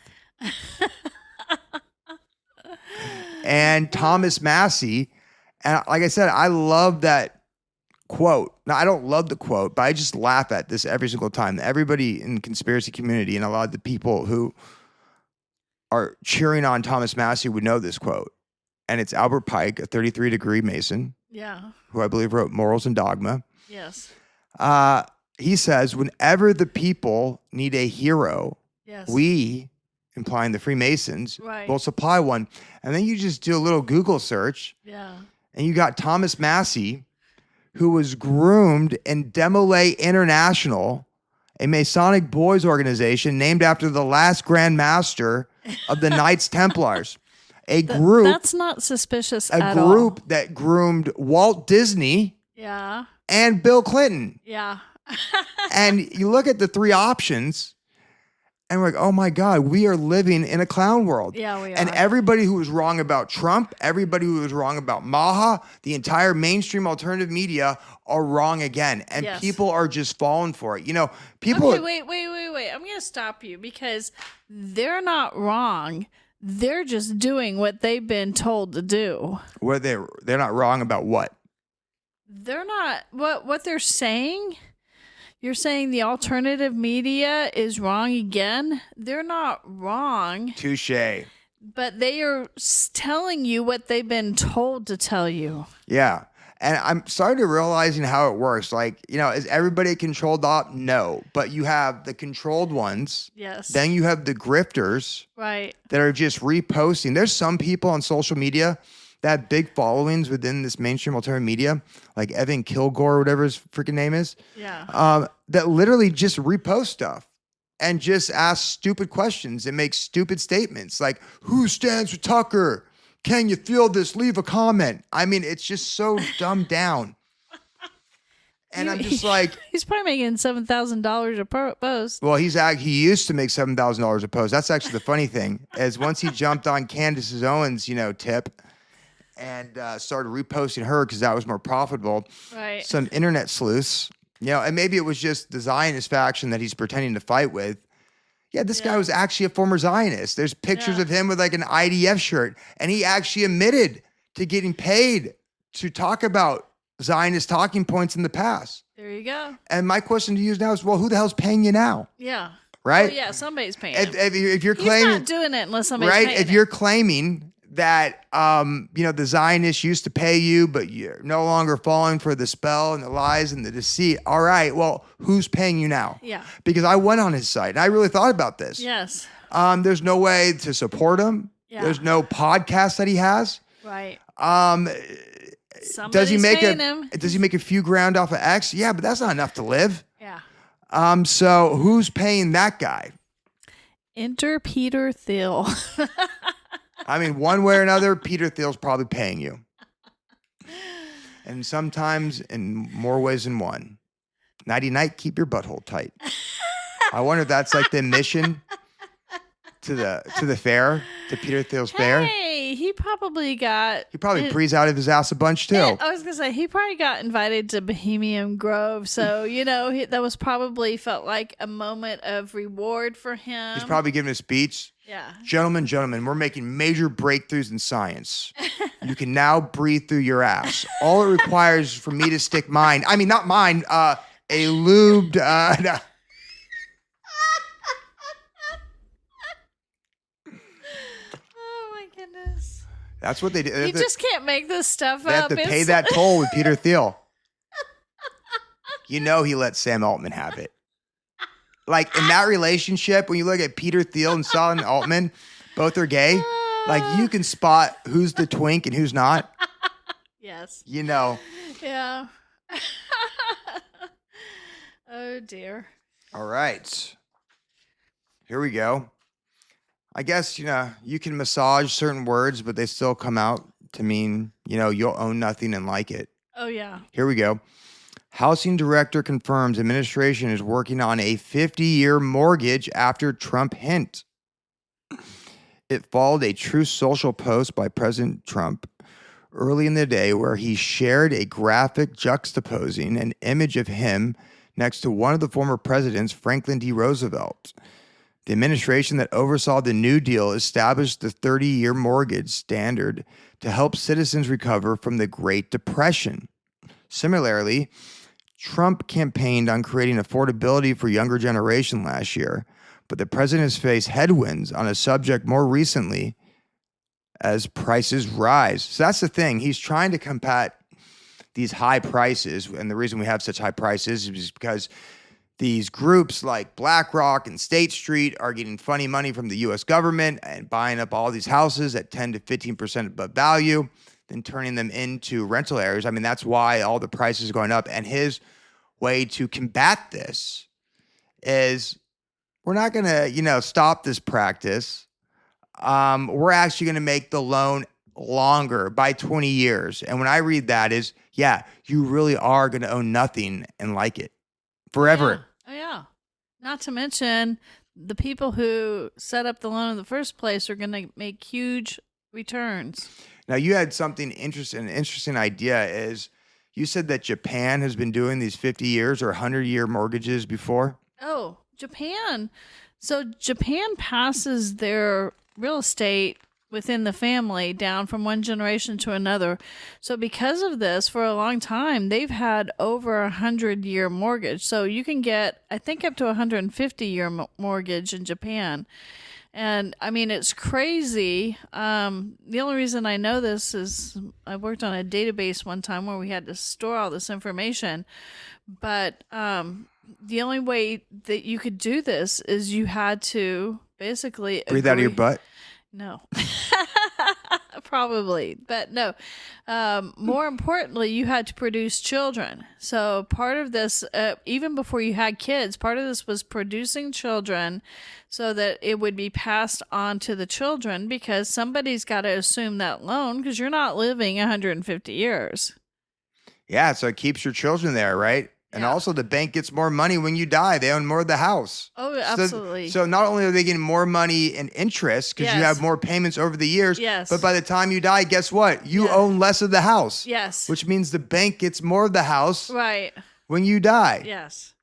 and Thomas Massey. And like I said, I love that quote. Now, I don't love the quote, but I just laugh at this every single time. Everybody in the conspiracy community and a lot of the people who are cheering on Thomas Massey would know this quote. And it's Albert Pike, a 33-degree Mason, who I believe wrote Morals and Dogma. Yes. He says, whenever the people need a hero, we, implying the Freemasons, will supply one. And then you just do a little Google search. Yeah. And you got Thomas Massey, who was groomed in Demolay International, a Masonic boys organization named after the last Grand Master of the Knights Templars. A group. That's not suspicious at all. A group that groomed Walt Disney. Yeah. And Bill Clinton. Yeah. And you look at the three options and we're like, oh my God, we are living in a clown world. Yeah, we are. And everybody who was wrong about Trump, everybody who was wrong about Maha, the entire mainstream alternative media are wrong again. And people are just falling for it. People. Okay, wait. I'm going to stop you because they're not wrong. They're just doing what they've been told to do. They're not wrong about what? They're not what they're saying. You're saying the alternative media is wrong again? They're not wrong. Touché. But they are telling you what they've been told to tell you. Yeah. And I'm starting to realizing how it works. Like, is everybody a controlled op? No. But you have the controlled ones. Yes. Then you have the grifters. Right. That are just reposting. There's some people on social media that have big followings within this mainstream alternative media, like Evan Kilgore or whatever his freaking name is. Yeah. That literally just repost stuff and just ask stupid questions and make stupid statements like, who stands with Tucker? Can you feel this? Leave a comment. I mean, it's just so dumbed down. And I'm just like... He's probably making $7,000 a post. Well, he used to make $7,000 a post. That's actually the funny thing, is once he jumped on Candace Owens, tip and started reposting her because that was more profitable. Right. Some internet sleuths, and maybe it was just the Zionist faction that he's pretending to fight with. Yeah, this guy was actually a former Zionist. There's pictures of him with like an IDF shirt, and he actually admitted to getting paid to talk about Zionist talking points in the past. There you go. And my question to you now is, well, who the hell's paying you now? Yeah. Right? Oh, yeah, somebody's paying him. If you're He's claiming, not doing it unless somebody's right? paying If you're claiming that, the Zionists used to pay you, but you're no longer falling for the spell and the lies and the deceit. All right. Well, who's paying you now? Yeah. Because I went on his site and I really thought about this. Yes. There's no way to support him. Yeah. There's no podcast that he has. Right. Does he make paying him. Does he make a few grand off of X? Yeah, but that's not enough to live. Yeah. So who's paying that guy? Enter Peter Thiel. I mean, one way or another, Peter Thiel's probably paying you. And sometimes in more ways than one. Nighty night, keep your butthole tight. I wonder if that's like the mission to the fair, to Peter Thiel's fair. Hey, he probably got. He probably breathes out of his ass a bunch too. I was gonna say he probably got invited to Bohemian Grove, so that was probably felt like a moment of reward for him. He's probably giving a speech. Yeah. Gentlemen, we're making major breakthroughs in science. You can now breathe through your ass. All it requires for me to stick mine. I mean, not mine. A lubed. No. Oh my goodness. That's what they do. You just can't make this stuff They have up. to pay that toll with Peter Thiel. He let Sam Altman have it. Like in that relationship, when you look at Peter Thiel and Sam Altman, both are gay. Like you can spot who's the twink and who's not. Yes. Yeah. Oh dear. All right. Here we go. I guess, you can massage certain words, but they still come out to mean, you'll own nothing and like it. Oh yeah. Here we go. Housing director confirms administration is working on a 50-year mortgage after Trump hint. It followed a Truth Social post by President Trump early in the day where he shared a graphic juxtaposing an image of him next to one of the former presidents, Franklin D. Roosevelt. The administration that oversaw the New Deal established the 30-year mortgage standard to help citizens recover from the Great Depression. Similarly, Trump campaigned on creating affordability for younger generation last year, but the president has faced headwinds on a subject more recently as prices rise. So that's the thing. He's trying to combat these high prices, and the reason we have such high prices is because these groups like BlackRock and State Street are getting funny money from the U.S. government and buying up all these houses at 10 to 15% above value, then turning them into rental areas. I mean, that's why all the prices are going up. And his way to combat this is we're not going to, stop this practice. We're actually going to make the loan longer by 20 years. And when I read that is, yeah, you really are going to own nothing and like it forever. Yeah. Oh yeah. Not to mention the people who set up the loan in the first place are going to make huge returns. Now, you had something interesting. An interesting idea is you said that Japan has been doing these 50 years or 100-year mortgages before. Oh, Japan. So Japan passes their real estate within the family down from one generation to another. So because of this, for a long time, they've had over 100-year mortgage. So you can get, I think, up to 150-year mortgage in Japan. And I mean, it's crazy. The only reason I know this is I worked on a database one time where we had to store all this information. But the only way that you could do this is you had to basically breathe out of your butt. No, probably, but no. More importantly, you had to produce children. So part of this, even before you had kids, part of this was producing children so that it would be passed on to the children because somebody's got to assume that loan because you're not living 150 years. Yeah, so it keeps your children there, right? And Yeah. also the bank gets more money when you die. They own more of the house. Oh, absolutely. So not only are they getting more money in interest because you Yes. have more payments over the years, Yes. but by the time you die, guess what? You Yeah. own less of the house. Yes. Which means the bank gets more of the house Right. when you die. Yes.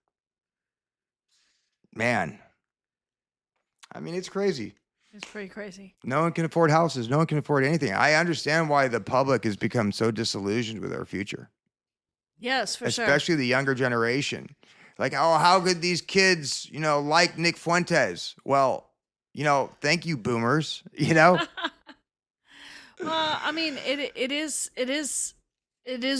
Man. I mean, it's crazy. It's pretty crazy. No one can afford houses. No one can afford anything. I understand why the public has become so disillusioned with our future. Yes, for sure. especially the younger generation. Like, oh, how could these kids, like Nick Fuentes? Well, thank you, boomers. Well, I mean, it is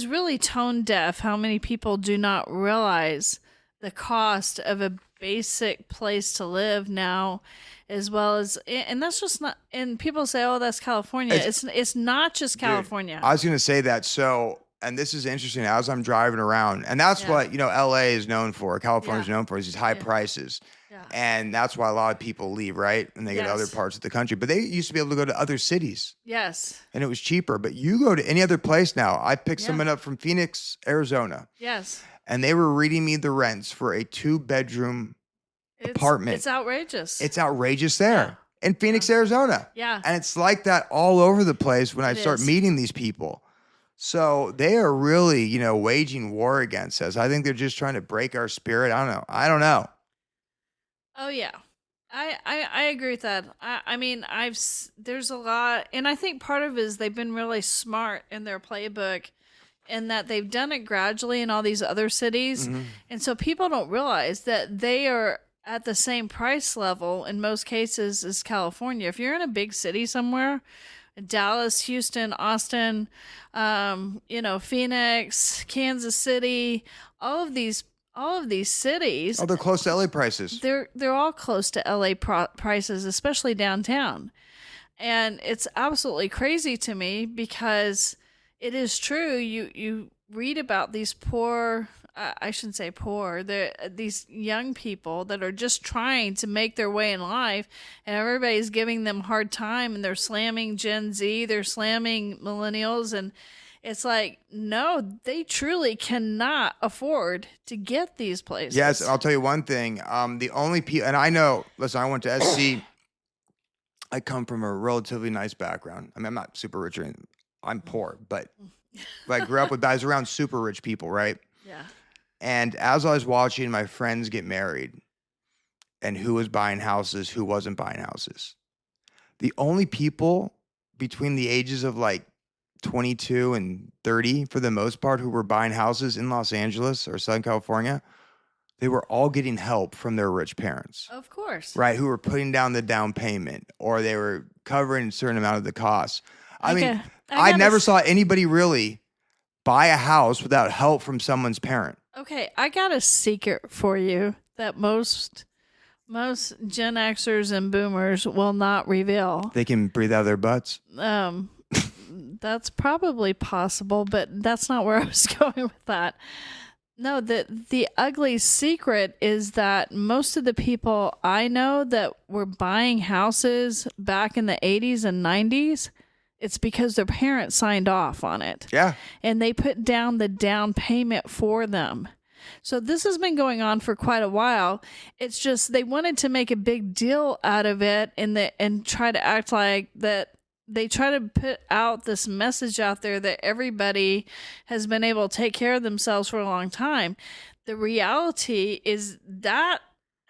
really tone deaf how many people do not realize the cost of a basic place to live now, as well as, and that's just not. And people say, "Oh, that's California." It's not just California. Dude, I was going to say that. So, and this is interesting as I'm driving around, and that's what LA is known for. California is known for is these high prices. Yeah. And that's why a lot of people leave, right? And they go to other parts of the country. But they used to be able to go to other cities. Yes. And it was cheaper. But you go to any other place now. I picked someone up from Phoenix, Arizona. Yes. And they were reading me the rents for a 2-bedroom apartment. It's outrageous. It's outrageous there in Phoenix, Arizona. Yeah. And it's like that all over the place when I start meeting these people. So they are really, waging war against us. I think they're just trying to break our spirit. I don't know. Oh yeah, I agree with that. I mean, there's a lot, and I think part of it is they've been really smart in their playbook, and that they've done it gradually in all these other cities, and so people don't realize that they are at the same price level in most cases as California. If you're in a big city somewhere, Dallas, Houston, Austin, Phoenix, Kansas City, all of these cities. Oh, they're close to LA prices. They're all close to LA prices, especially downtown. And it's absolutely crazy to me because it is true. You read about these poor, I shouldn't say poor, these young people that are just trying to make their way in life, and everybody's giving them a hard time, and they're slamming Gen Z, they're slamming millennials, and it's like, no, they truly cannot afford to get these places. Yes, I'll tell you one thing. The only people, and I know, listen, I went to SC. I come from a relatively nice background. I mean, I'm not super rich or anything. I'm poor, but I grew up with, I was around super rich people, right? Yeah. And as I was watching my friends get married and who was buying houses, who wasn't buying houses, the only people between the ages of like 22 and 30, for the most part, who were buying houses in Los Angeles or Southern California, they were all getting help from their rich parents. Of course. Right, who were putting down the down payment, or they were covering a certain amount of the costs. I mean, I never saw anybody really buy a house without help from someone's parent. Okay, I got a secret for you that most Gen Xers and Boomers will not reveal. They can breathe out of their butts. That's probably possible, but that's not where I was going with that. No, the ugly secret is that most of the people I know that were buying houses back in the 80s and 90s, it's because their parents signed off on it. Yeah. And they put down the down payment for them. So this has been going on for quite a while. It's just they wanted to make a big deal out of it and try to act like that. They try to put out this message out there that everybody has been able to take care of themselves for a long time. The reality is that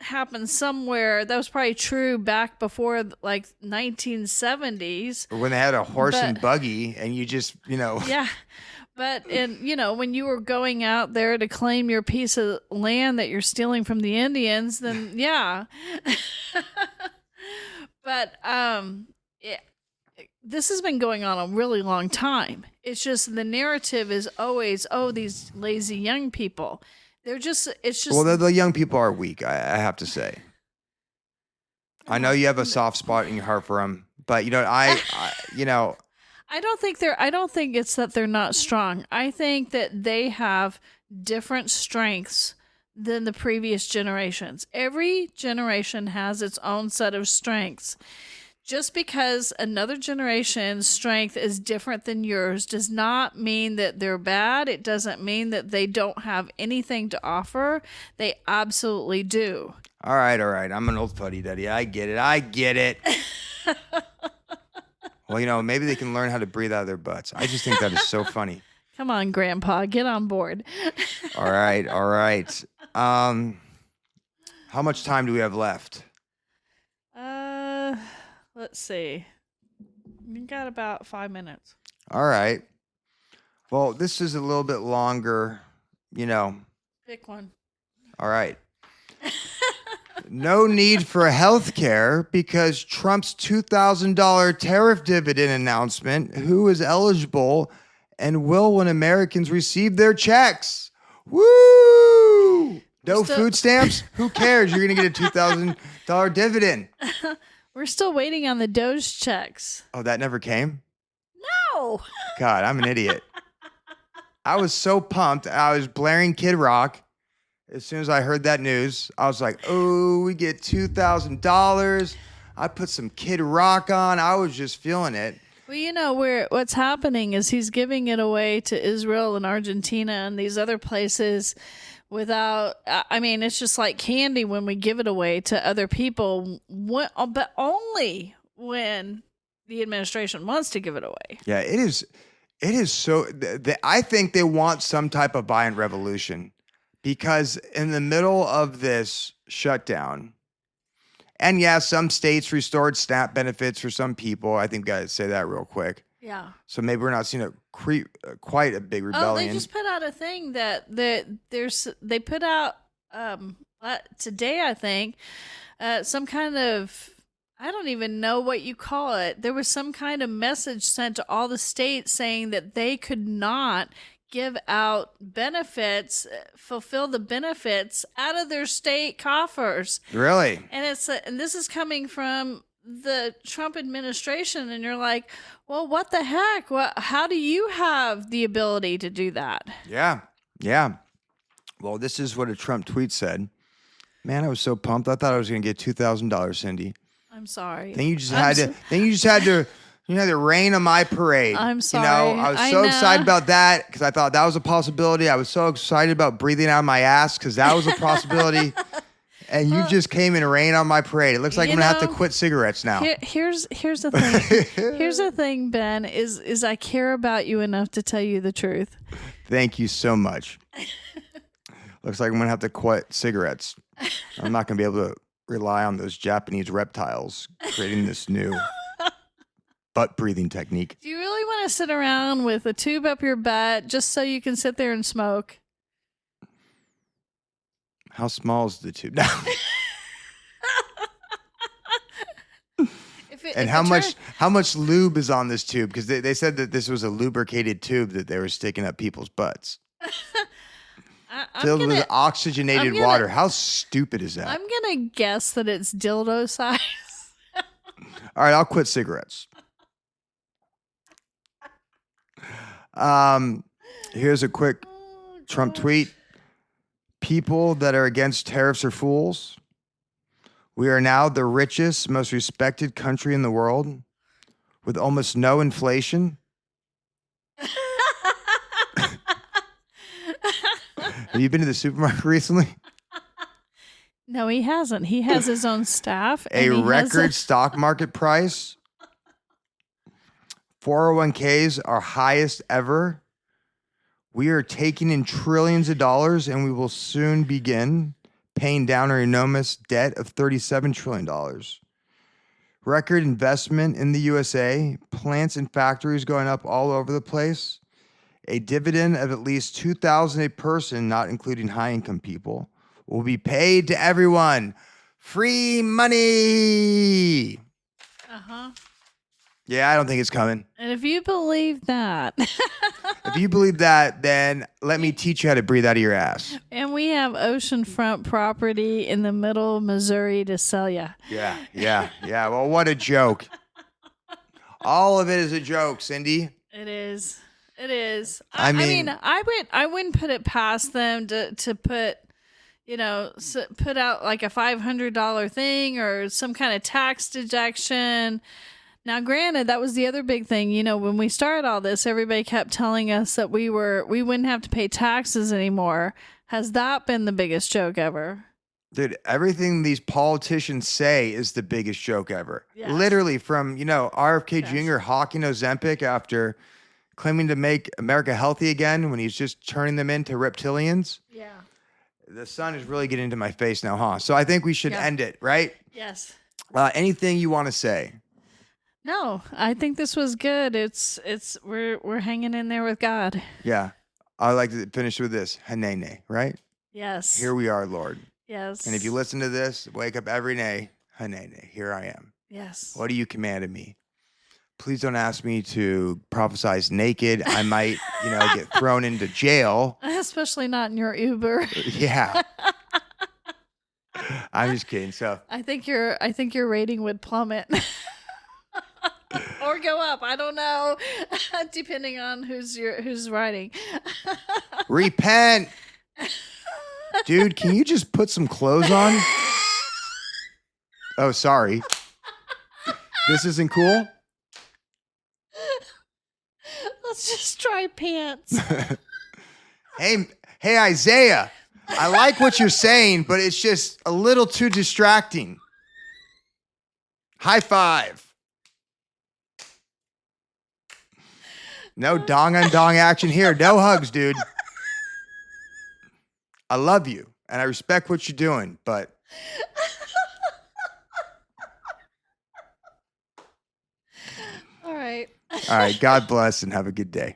happened somewhere. That was probably true back before like 1970s. When they had a horse and buggy and you just, Yeah. But, when you were going out there to claim your piece of land that you're stealing from the Indians, then yeah. But, this has been going on a really long time. It's just the narrative is always, these lazy young people. It's just. Well, the young people are weak, I have to say. I know you have a soft spot in your heart for them, but I don't think it's that they're not strong. I think that they have different strengths than the previous generations. Every generation has its own set of strengths. Just because another generation's strength is different than yours does not mean that they're bad. It doesn't mean that they don't have anything to offer. They absolutely do. All right. I'm an old fuddy-duddy. I get it. Well, maybe they can learn how to breathe out of their butts. I just think that is so funny. Come on, Grandpa, get on board. All right. How much time do we have left? Let's see. We got about 5 minutes. All right. Well, this is a little bit longer Pick one. All right. No need for health care because Trump's $2,000 tariff dividend announcement. Who is eligible and will when Americans receive their checks? Woo! No food stamps? Who cares? You're going to get a $2,000 dividend. We're still waiting on the Doge checks. Oh, that never came? No. God, I'm an idiot. I was so pumped. I was blaring Kid Rock. As soon as I heard that news, I was like, oh, we get $2,000. I put some Kid Rock on. I was just feeling it. Well, what's happening is he's giving it away to Israel and Argentina and these other places without, it's just like candy when we give it away to other people, but only when the administration wants to give it away. Yeah, it is so, I think they want some type of violent revolution. Because in the middle of this shutdown, and yeah, some states restored SNAP benefits for some people. I think gotta say that real quick. Yeah. So maybe we're not seeing quite a big rebellion. Oh, they just put out a thing that they put out today, I think, some kind of, I don't even know what you call it. There was some kind of message sent to all the states saying that they could not give out benefits, fulfill the benefits out of their state coffers. Really? And and this is coming from the Trump administration, and you're like, well, what the heck? How do you have the ability to do that? Yeah. Well, this is what a Trump tweet said. Man, I was so pumped. I thought I was going to get $2,000, Cindy. I'm sorry. Then you just had to rain on my parade. I'm sorry. I was so excited about that because I thought that was a possibility. I was so excited about breathing out of my ass because that was a possibility. And you just came and rained on my parade. It looks like I'm going to have to quit cigarettes now. Here's the thing. Here's the thing, Ben, is I care about you enough to tell you the truth. Thank you so much. Looks like I'm going to have to quit cigarettes. I'm not going to be able to rely on those Japanese reptiles creating this new butt breathing technique. Do you really want to sit around with a tube up your butt just so you can sit there and smoke? How small is the tube now? How much lube is on this tube? Because they said that this was a lubricated tube that they were sticking up people's butts. Filled with oxygenated water. How stupid is that? I'm going to guess that it's dildo size. All right, I'll quit cigarettes. Here's a quick Trump tweet. People that are against tariffs are fools. We are now the richest, most respected country in the world with almost no inflation. Have you been to the supermarket recently? No, he hasn't. He has his own staff. A record stock market price. 401ks are highest ever. We are taking in trillions of dollars, and we will soon begin paying down our enormous debt of $37 trillion. Record investment in the USA, plants and factories going up all over the place. A dividend of at least $2,000 a person, not including high-income people, will be paid to everyone. Free money. Uh-huh. Yeah, I don't think it's coming. And if you believe that... If you believe that, then let me teach you how to breathe out of your ass. And we have oceanfront property in the middle of Missouri to sell you. Yeah. Well, what a joke. All of it is a joke, Cindy. It is. I mean, I wouldn't put it past them to put, put out like a $500 thing or some kind of tax deduction. Now, granted, that was the other big thing. When we started all this, everybody kept telling us that we wouldn't have to pay taxes anymore. Has that been the biggest joke ever? Dude, everything these politicians say is the biggest joke ever. Yes. Literally from, RFK Jr. hawking Ozempic after claiming to make America healthy again when he's just turning them into reptilians. Yeah. The sun is really getting into my face now, huh? So I think we should end it, right? Yes. Anything you want to say? No, I think this was good. We're hanging in there with God. Yeah. I like to finish with this. Hineni, right? Yes. Here we are, Lord. Yes. And if you listen to this, wake up every day. Hineni, here I am. Yes. What do you commanded me? Please don't ask me to prophesize naked. I might, get thrown into jail. Especially not in your Uber. Yeah. I'm just kidding. So I think your rating would plummet. Or go up. I don't know. Depending on who's writing. repent. Dude, can you just put some clothes on? Oh, sorry. This isn't cool? Let's just try pants. Hey, Isaiah. I like what you're saying, but it's just a little too distracting. High five. No dong on dong action here. No hugs, dude. I love you and I respect what you're doing, but All right. all right, God bless and have a good day.